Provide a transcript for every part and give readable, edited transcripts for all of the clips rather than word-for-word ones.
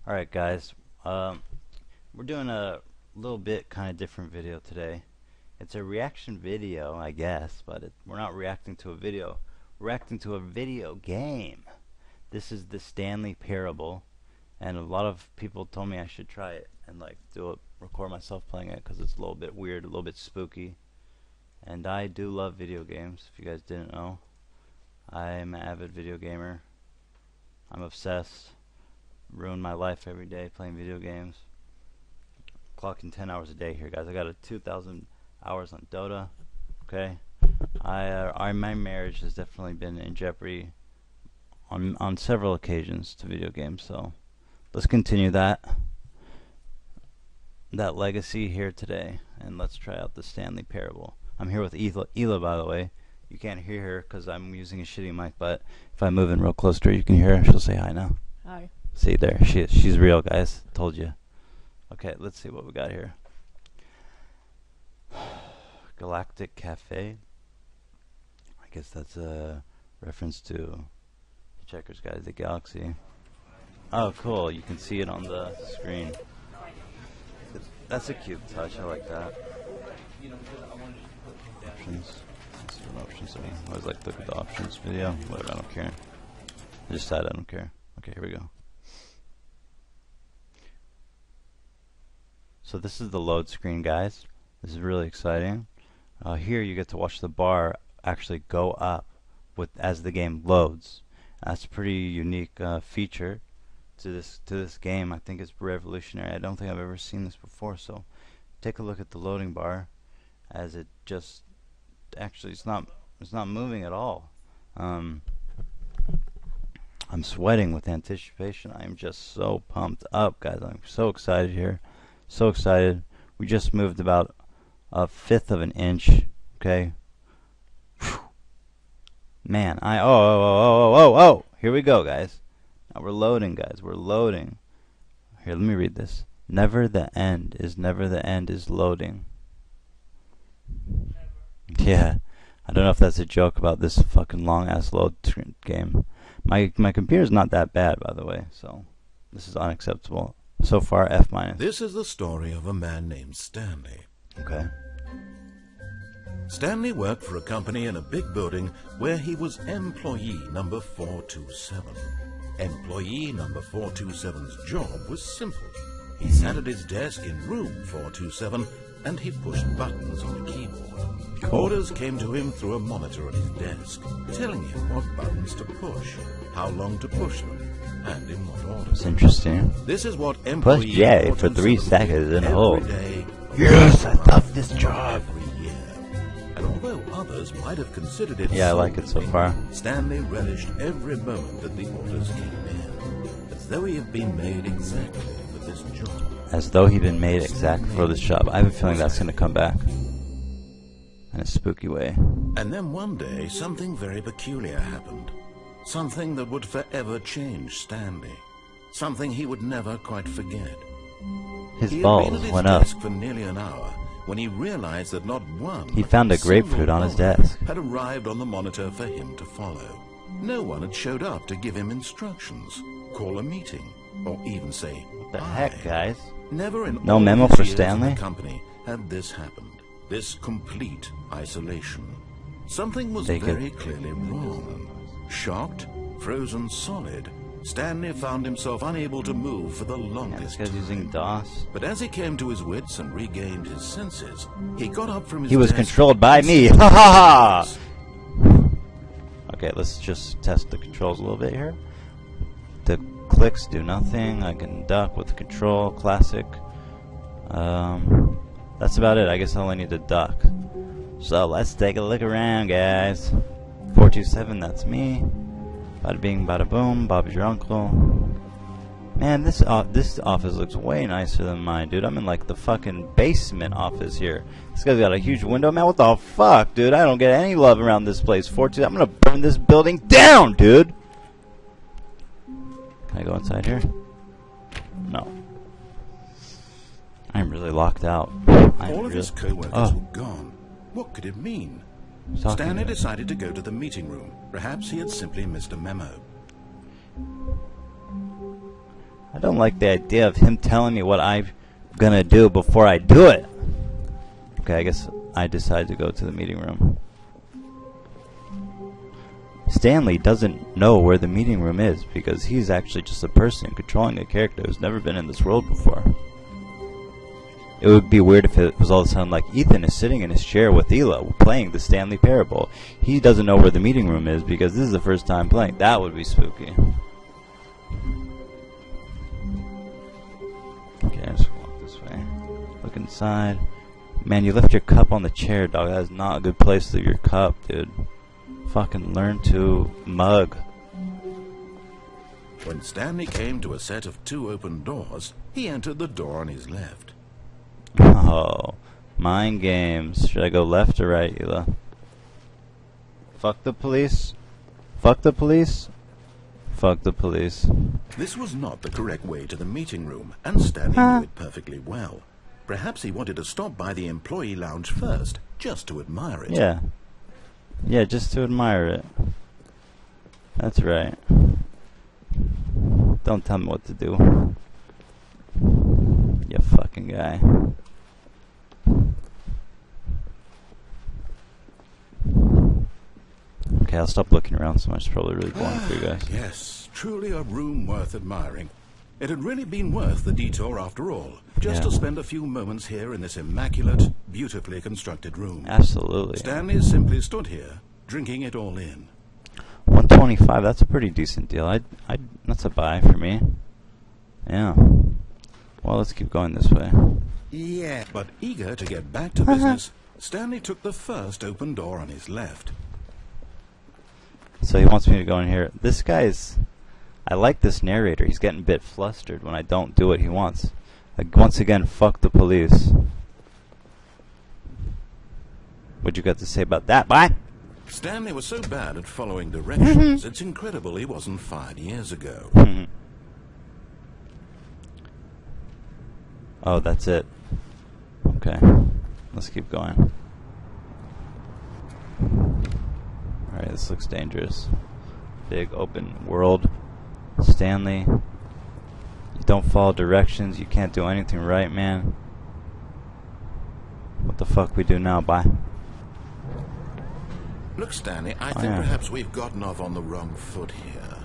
Alright guys, we're doing a little bit kind of different video today. It's a reaction video, I guess, but we're not reacting to a video. We're reacting to a video game. This is the Stanley Parable, and a lot of people told me I should try it and like record myself playing it because it's a little bit weird, a little bit spooky. And I do love video games, if you guys didn't know. I'm an avid video gamer. I'm obsessed. Ruin my life every day playing video games. Clocking 10 hours a day here, guys. I got 2,000 hours on Dota. Okay, my marriage has definitely been in jeopardy on several occasions to video games. So let's continue that legacy here today, and let's try out the Stanley Parable. I'm here with Ela, by the way. You can't hear her because I'm using a shitty mic, but if I move in real close to her, you can hear her. She'll say hi now. Hi. See there, she's real, guys. Told you. Okay, let's see what we got here. Galactic Cafe. I guess that's a reference to Hitchhiker's Guide to the Galaxy. Oh, cool! You can see it on the screen. That's a cute touch. I like that. Options. Let's see what options are. I always like to look at the options video. Whatever. I don't care. I just said I don't care. Okay, here we go. So this is the load screen, guys. This is really exciting. Here you get to watch the bar actually go up as the game loads. That's a pretty unique feature to this game. I think it's revolutionary. I don't think I've ever seen this before. So take a look at the loading bar as it just actually it's not moving at all. I'm sweating with anticipation. I'm just so pumped up, guys. I'm so excited here. So excited. We just moved about 1/5 of an inch. Okay. Whew. Man, oh. Here we go, guys. Now we're loading, guys. We're loading. Here, let me read this. Never the end is loading. Yeah. I don't know if that's a joke about this fucking long ass load game. My computer's not that bad, by the way, so this is unacceptable. So far, F-. This is the story of a man named Stanley. Okay. Stanley worked for a company in a big building where he was employee number 427. Employee number 427's job was simple. He sat at his desk in room 427 and he pushed buttons on a keyboard. Cool. Orders came to him through a monitor at his desk, telling him what buttons to push, how long to push them, and in what order. It's interesting. This is what Push employee J for 3 seconds and hold. day, Yes, I love this job. every year. And although others might have considered it Yeah, I like it so far. Stanley relished every moment that the orders came in, as though he had been made exactly for this job. As though he'd been made exactly for this job. I have a feeling that's going to come back in a spooky way. And then one day, something very peculiar happened. Something that would forever change Stanley. Something he would never quite forget. His He had balls been at his went up. desk for nearly an hour when he realized that not one He found a grapefruit on his desk. had arrived on the monitor for him to follow. No one had showed up to give him instructions, call a meeting, or even say What the hi. heck, guys? Never in No all memo his for years in the Stanley? company had this happened. This complete isolation. Something was They could- very clearly wrong. Shocked, frozen solid, Stanley found himself unable to move for the Yeah, this longest guy's time. using DOS. But as he came to his wits and regained his senses, he got up from his He was desk controlled by and me. said, Ha ha ha! Okay, let's just test the controls a little bit here. The clicks do nothing. I can duck with the control. Classic. That's about it. I guess I only need to duck. So let's take a look around, guys. 427, that's me. Bada bing, bada boom. Bob's your uncle. Man, this office looks way nicer than mine, dude. I'm in like the fucking basement office here. This guy's got a huge window, man. What the fuck, dude? I don't get any love around this place. 427. I'm gonna burn this building down, dude. Can I go inside here? No. I'm really locked out. All of his co-workers were gone. What could it mean? Stanley decided to go to the meeting room. Perhaps he had simply missed a memo. How don't like the idea of him telling me what I'm gonna do before I do it. Okay, I guess I decide to go to the meeting room. Stanley doesn't know where the meeting room is because he's actually just a person controlling a character who's never been in this world before. It would be weird if it was all of a sudden like Ethan is sitting in his chair with Ela playing the Stanley Parable. He doesn't know where the meeting room is because this is the first time playing. That would be spooky. Okay, I just walk this way. Look inside. Man, you left your cup on the chair, dog. That is not a good place to leave your cup, dude. Fucking learn to mug. When Stanley came to a set of 2 open doors, he entered the door on his left. Oh, mind games. Should I go left or right, Ela? Fuck the police. Fuck the police. Fuck the police. This was not the correct way to the meeting room, and Stanley knew it perfectly well. Perhaps he wanted to stop by the employee lounge first, just to admire it. Yeah. Yeah, just to admire it. That's right. Don't tell me what to do. You fucking guy. Okay, I'll stop looking around so much. It's probably really boring for you guys. Yes, truly a room worth admiring. It had really been worth the detour after all, just to spend a few moments here in this immaculate, beautifully constructed room. Absolutely. Stanley simply stood here, drinking it all in. 125, that's a pretty decent deal. That's a buy for me. Yeah. Well, let's keep going this way. Yeah. But eager to get back to business, Stanley took the first open door on his left. So he wants me to go in here. This guy's... I like this narrator. He's getting a bit flustered when I don't do what he wants. Like, once again, fuck the police. What'd you got to say about that? Bye! Stanley was so bad at following directions, it's incredible he wasn't fired years ago. Oh, that's it. Okay. Let's keep going. Alright, this looks dangerous. Big open world. Stanley, you don't follow directions. You can't do anything right, man. What the fuck we do now? Bye. Look, Stanley, I think perhaps we've gotten off on the wrong foot here.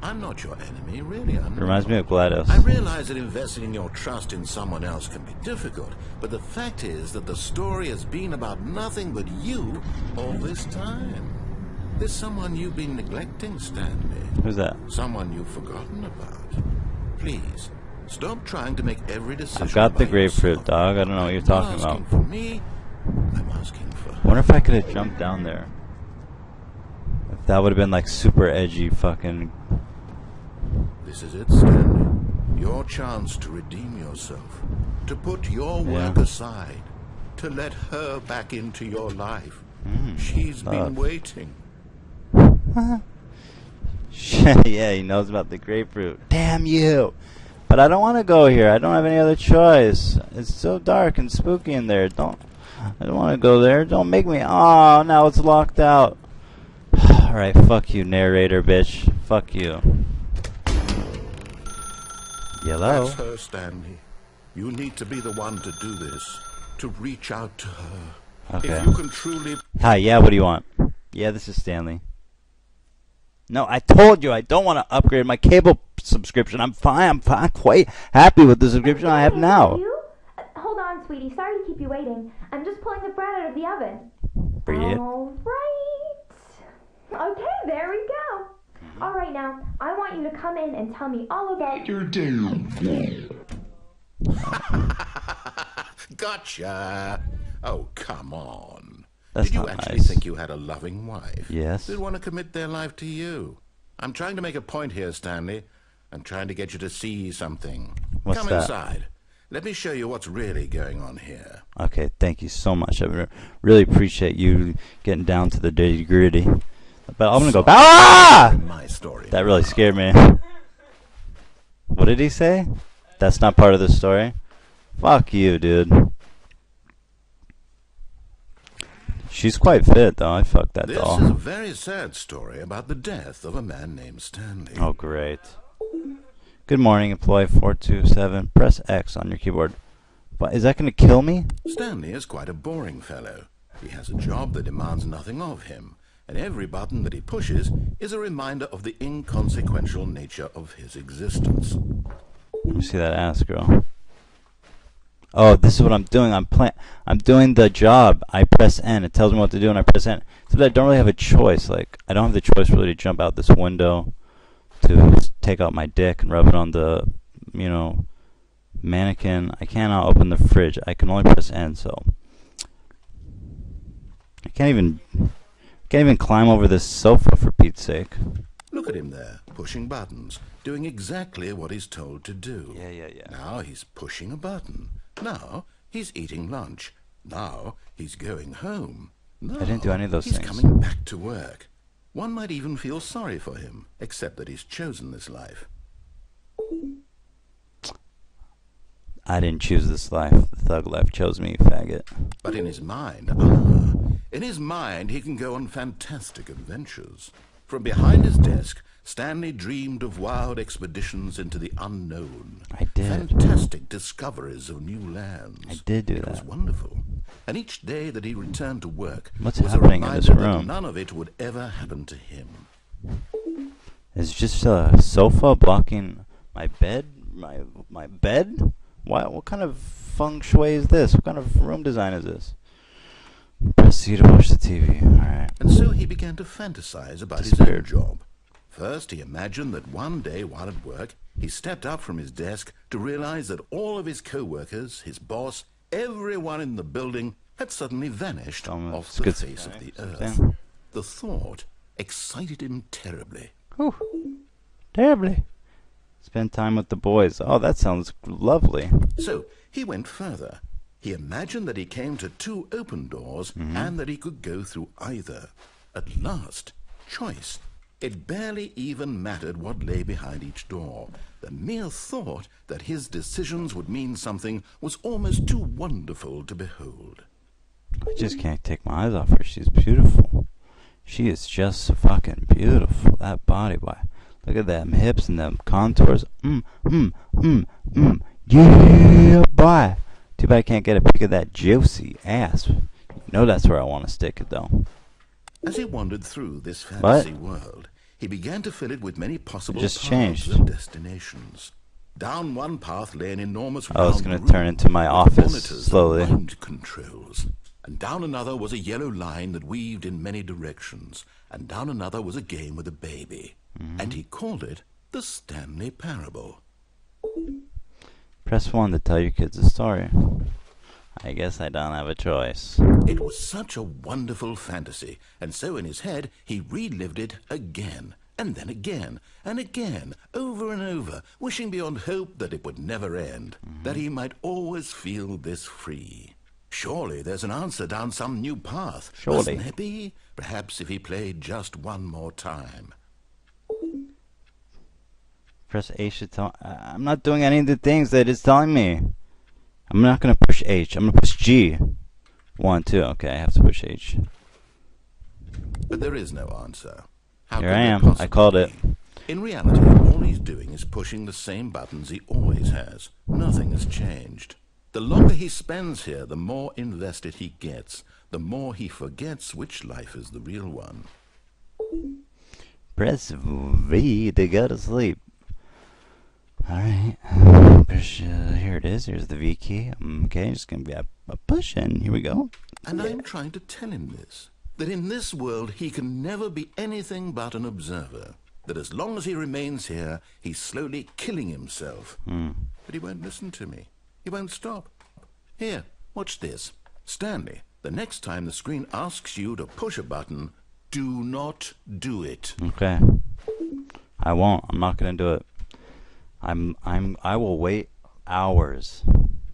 I'm not your enemy, really. I'm not. Reminds me of GLaDOS. I realize that investing your trust in someone else can be difficult, but the fact is that the story has been about nothing but you all this time. There's someone you've been neglecting, Stanley. Who's that? Someone you've forgotten about. Please, stop trying to make every decision. I've got the by grapefruit, yourself. dog. I don't know what you're talking I'm about. asking for me. I'm asking for her. Wonder if I could have jumped down there. If that would have been like super edgy fucking... This is it, Stanley. Your chance to redeem yourself. To put your work aside. To let her back into your life. She's been waiting. Yeah, he knows about the grapefruit. Damn you! But I don't want to go here. I don't have any other choice. It's so dark and spooky in there. I don't want to go there. Don't make me. Oh, now it's locked out. Alright, fuck you, narrator, bitch. Fuck you. Yellow. That's her, Stanley. You need to be the one to do this. To reach out to her. Okay. If you can truly... Hi, yeah, what do you want? Yeah, this is Stanley. No, I told you I don't want to upgrade my cable subscription. I'm fine. I'm quite happy with the subscription I have now. Hold on, sweetie. Sorry to keep you waiting. I'm just pulling the bread out of the oven. Bread? All right. Okay, there we go. All right, now, I want you to come in and tell me all about your day. Gotcha. Oh, come on. That's Did you not actually nice. think you had a loving wife? Yes. They'd want to commit their life to you. I'm trying to make a point here, Stanley. I'm trying to get you to see something. What's Come that? inside. Let me show you what's really going on here. Okay, thank you so much. I really appreciate you getting down to the nitty gritty. But I'm gonna go back. Ah! My story. That really scared me. What did he say? That's not part of the story? Fuck you, dude. She's quite fit, though. I fucked that This doll. is a very sad story about the death of a man named Stanley. Oh, great. Good morning, employee 427. Press X on your keyboard. But is that going to kill me? Stanley is quite a boring fellow. He has a job that demands nothing of him, and every button that he pushes is a reminder of the inconsequential nature of his existence. Let me see that ass, girl. Oh, this is what I'm doing. I'm doing the job. I press N. It tells me what to do, and I press N. So that I don't really have a choice. Like, I don't have the choice really to jump out this window, to take out my dick and rub it on the, you know, mannequin. I cannot open the fridge. I can only press N. So I can't even climb over this sofa, for Pete's sake. Look at him there, pushing buttons, doing exactly what he's told to do. Yeah. Now he's pushing a button. Now he's eating lunch. Now he's going home. Now I didn't do any of those he's things. coming back to work. One might even feel sorry for him, except that he's chosen this life. I didn't choose this life. The thug life chose me, faggot. But in his mind, he can go on fantastic adventures. From behind his desk, Stanley dreamed of wild expeditions into the unknown. I did. Fantastic discoveries of new lands. I did do It was that. wonderful. And each day that he returned to work What's was a happening in this reminder that room? none of it would ever happen to him. It's just a sofa blocking my bed. My bed? What kind of feng shui is this? What kind of room design is this? Press C to watch the TV. Alright. And so he began to fantasize about his own Disappeared. job. First, he imagined that one day while at work, he stepped up from his desk to realize that all of his co-workers, his boss, everyone in the building had suddenly vanished off the face of the earth. The thought excited him terribly. Whew. Terribly. Spend time with the boys. Oh, that sounds lovely. So he went further. He imagined that he came to two open doors and that he could go through either. At last, choice. It barely even mattered what lay behind each door. The mere thought that his decisions would mean something was almost too wonderful to behold. I just can't take my eyes off her. She's beautiful. She is just fucking beautiful. That body, boy. Look at them hips and them contours. Yeah, boy. Too bad I can't get a pic of that juicy ass. You know that's where I want to stick it, though. As he wandered through this fantasy world, he began to fill it with many possible paths and destinations. Down one path lay an enormous round it's going to room turn into my with office monitors slowly. and mind controls. And down another was a yellow line that weaved in many directions. And down another was a game with a baby. And he called it the Stanley Parable. Press 1 to tell your kids a story. I guess I don't have a choice. It was such a wonderful fantasy, and so in his head he relived it again, and then again, and again, over and over, wishing beyond hope that it would never end, that he might always feel this free. Surely there's an answer down some new path. Surely. Mustn't there be? Perhaps if he played just one more time. Press H to tell... I'm not doing any of the things that it's telling me. I'm not going to push H. I'm going to push G. 1, 2. Okay, I have to push H. But there is no answer. How Here could I there am. possibly I called it. be? In reality, all he's doing is pushing the same buttons he always has. Nothing has changed. The longer he spends here, the more invested he gets. The more he forgets which life is the real one. Press V to go to sleep. Alright. Here it is. Here's the V key. Okay, just going to be a pushing. Here we go. And I'm trying to tell him this. That in this world he can never be anything but an observer. That as long as he remains here, he's slowly killing himself. But he won't listen to me. He won't stop. Here, watch this. Stanley, the next time the screen asks you to push a button, do not do it. Okay. I won't. I'm not going to do it. I will wait hours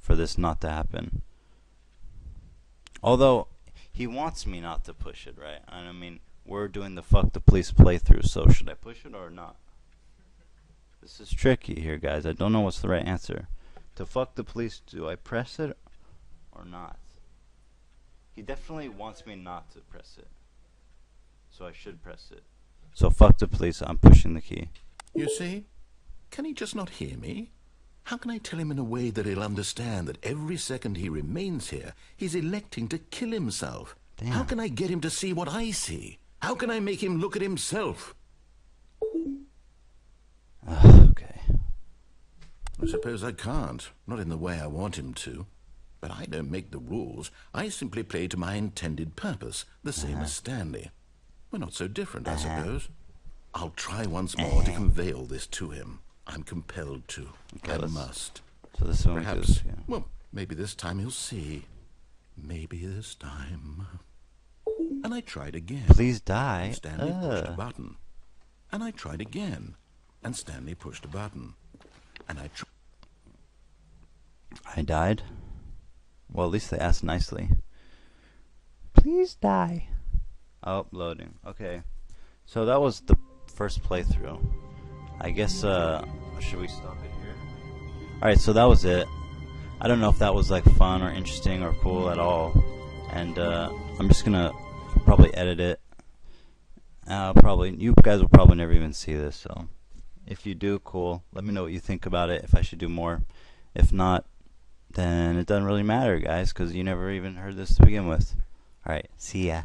for this not to happen. Although, he wants me not to push it, right? And I mean, we're doing the fuck the police playthrough, so should I push it or not? This is tricky here, guys. I don't know what's the right answer. To fuck the police, do I press it or not? He definitely wants me not to press it. So I should press it. So fuck the police, I'm pushing the key. You see? Can he just not hear me? How can I tell him in a way that he'll understand that every second he remains here, he's electing to kill himself? Damn. How can I get him to see what I see? How can I make him look at himself? Okay. I suppose I can't. Not in the way I want him to. But I don't make the rules. I simply play to my intended purpose, the same as Stanley. We're not so different, I suppose. I'll try once more to convey all this to him. I'm compelled to. Okay, I must. So this one Perhaps, goes, yeah. well, maybe this time he'll see. Maybe this time. And I tried again. Please die. And Stanley pushed a button. And I tried again. And Stanley pushed a button. And I died? Well, at least they asked nicely. Please die. Oh, loading. Okay. So that was the first playthrough. I guess, should we stop it here? Alright, so that was it. I don't know if that was like fun or interesting or cool at all. And I'm just gonna probably edit it. You guys will probably never even see this, so if you do, cool. Let me know what you think about it, if I should do more. If not, then it doesn't really matter, guys, because you never even heard this to begin with. Alright, see ya.